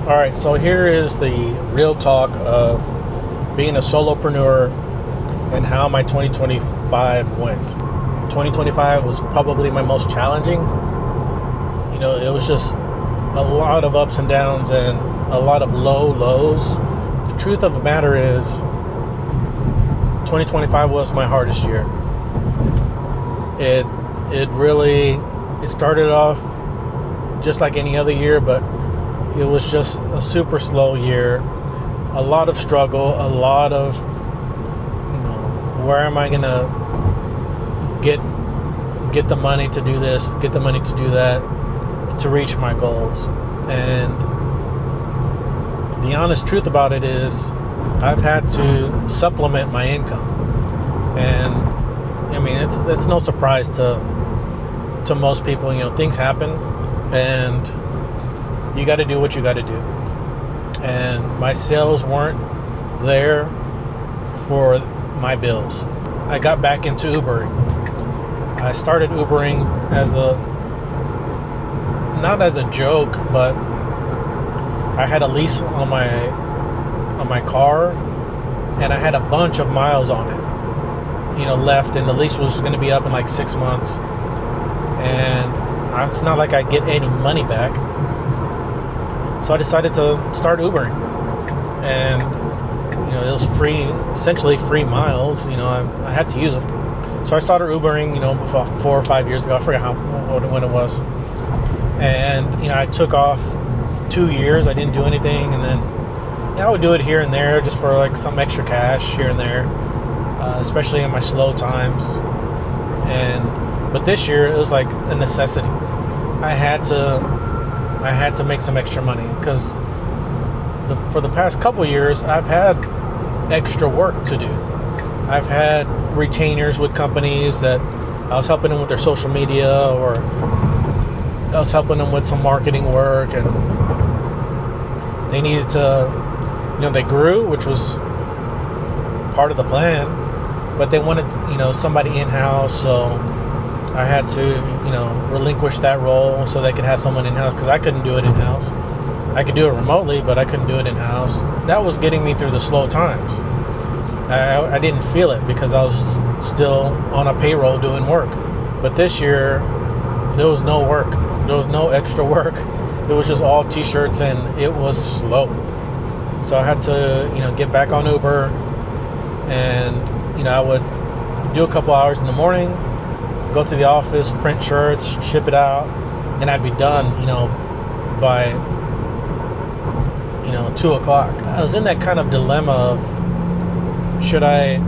All right, so here is the real talk of being a solopreneur and how my 2025 went. 2025 was probably my most challenging. It was just a lot of ups and downs and a lot of lows. The truth of the matter is 2025 was my hardest year. It started off just like any other year, but it was just a super slow year. A lot of struggle, a lot of, where am I going to get the money to do this, get the money to do that, to reach my goals. And the honest truth about it is I've had to supplement my income. And I mean, it's no surprise to most people. Things happen and you got to do what you got to do. And my sales weren't there for my bills. I got back into Ubering. I started Ubering not as a joke, but I had a lease on my car, and I had a bunch of miles on it, left, and the lease was going to be up in like 6 months, and it's not like I get any money back. So I decided to start Ubering, and it was essentially free miles. I had to use them. So I started Ubering, before 4 or 5 years ago. I forget when it was. And, I took off 2 years. I didn't do anything. And then, I would do it here and there just for like some extra cash here and there, especially in my slow times. But this year it was like a necessity. I had to make some extra money because for the past couple years I've had extra work to do. I've had retainers with companies that I was helping them with their social media, or I was helping them with some marketing work, and they needed to, they grew, which was part of the plan, but they wanted, somebody in-house, so I had to, relinquish that role so they could have someone in-house, because I couldn't do it in-house. I could do it remotely, but I couldn't do it in-house. That was getting me through the slow times. I didn't feel it because I was still on a payroll doing work. But this year, there was no work. There was no extra work. It was just all t-shirts, and it was slow. So I had to, get back on Uber, and, I would do a couple hours in the morning, go to the office, print shirts, ship it out, and I'd be done, by, 2 o'clock. I was in that kind of dilemma of, should I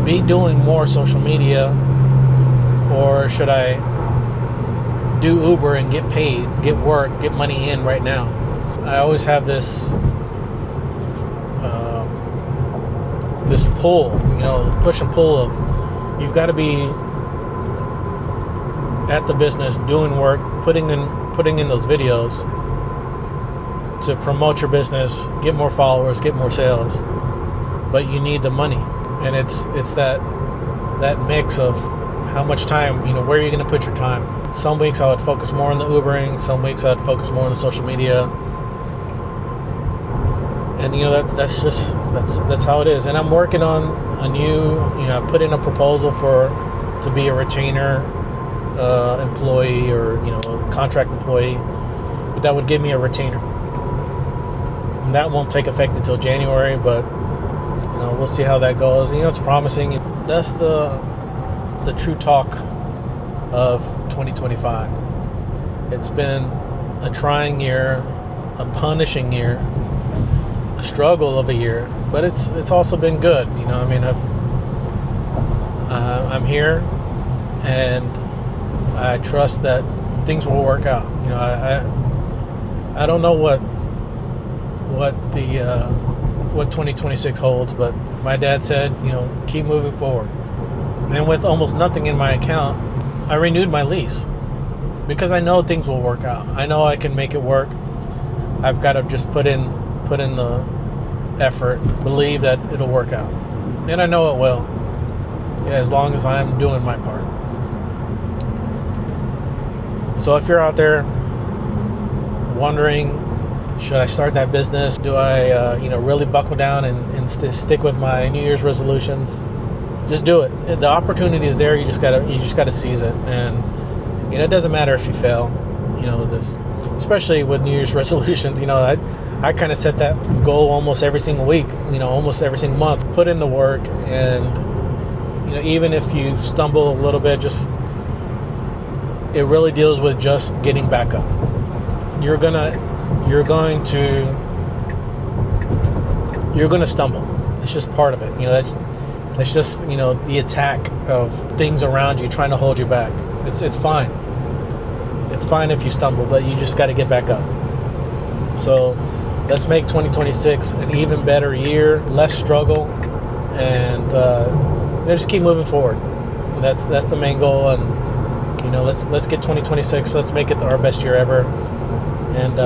be doing more social media, or should I do Uber and get paid, get work, get money in right now? I always have this pull, push and pull of, you've got to be at the business, doing work, putting in those videos to promote your business, get more followers, get more sales, but you need the money. And it's that mix of how much time, where are you going to put your time? Some weeks I would focus more on the Ubering, some weeks I'd focus more on the social media, and that's how it is. And I'm working on a new, I put in a proposal to be a retainer employee, or contract employee, but that would give me a retainer, and that won't take effect until January, but we'll see how that goes. It's promising. That's the true talk of 2025. It's been a trying year, a punishing year, a struggle of a year, but it's also been good. I'm here, and I trust that things will work out. I don't know what 2026 holds, but my dad said, keep moving forward. And with almost nothing in my account, I renewed my lease because I know things will work out. I know I can make it work. I've got to just put in the effort, believe that it'll work out. And I know it will. Yeah, as long as I'm doing my part. So if you're out there wondering Should I start that business? Do I, really buckle down and stick with my New Year's resolutions? Just do it. The opportunity is there. You just gotta seize it. And it doesn't matter if you fail. Especially with New Year's resolutions. I kind of set that goal almost every single week. Almost every single month. Put in the work, and even if you stumble a little bit, it really deals with just getting back up. You're going to stumble. It's just part of it. That's just the attack of things around you trying to hold you back. It's fine. It's fine if you stumble, but you just got to get back up. So let's make 2026 an even better year, less struggle, and just keep moving forward. That's the main goal. And let's get 2026. Let's make it our best year ever. And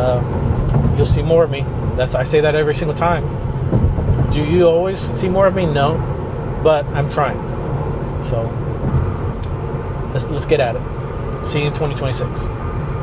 you'll see more of me. I say that every single time. Do you always see more of me? No, but I'm trying. So let's get at it. See you in 2026.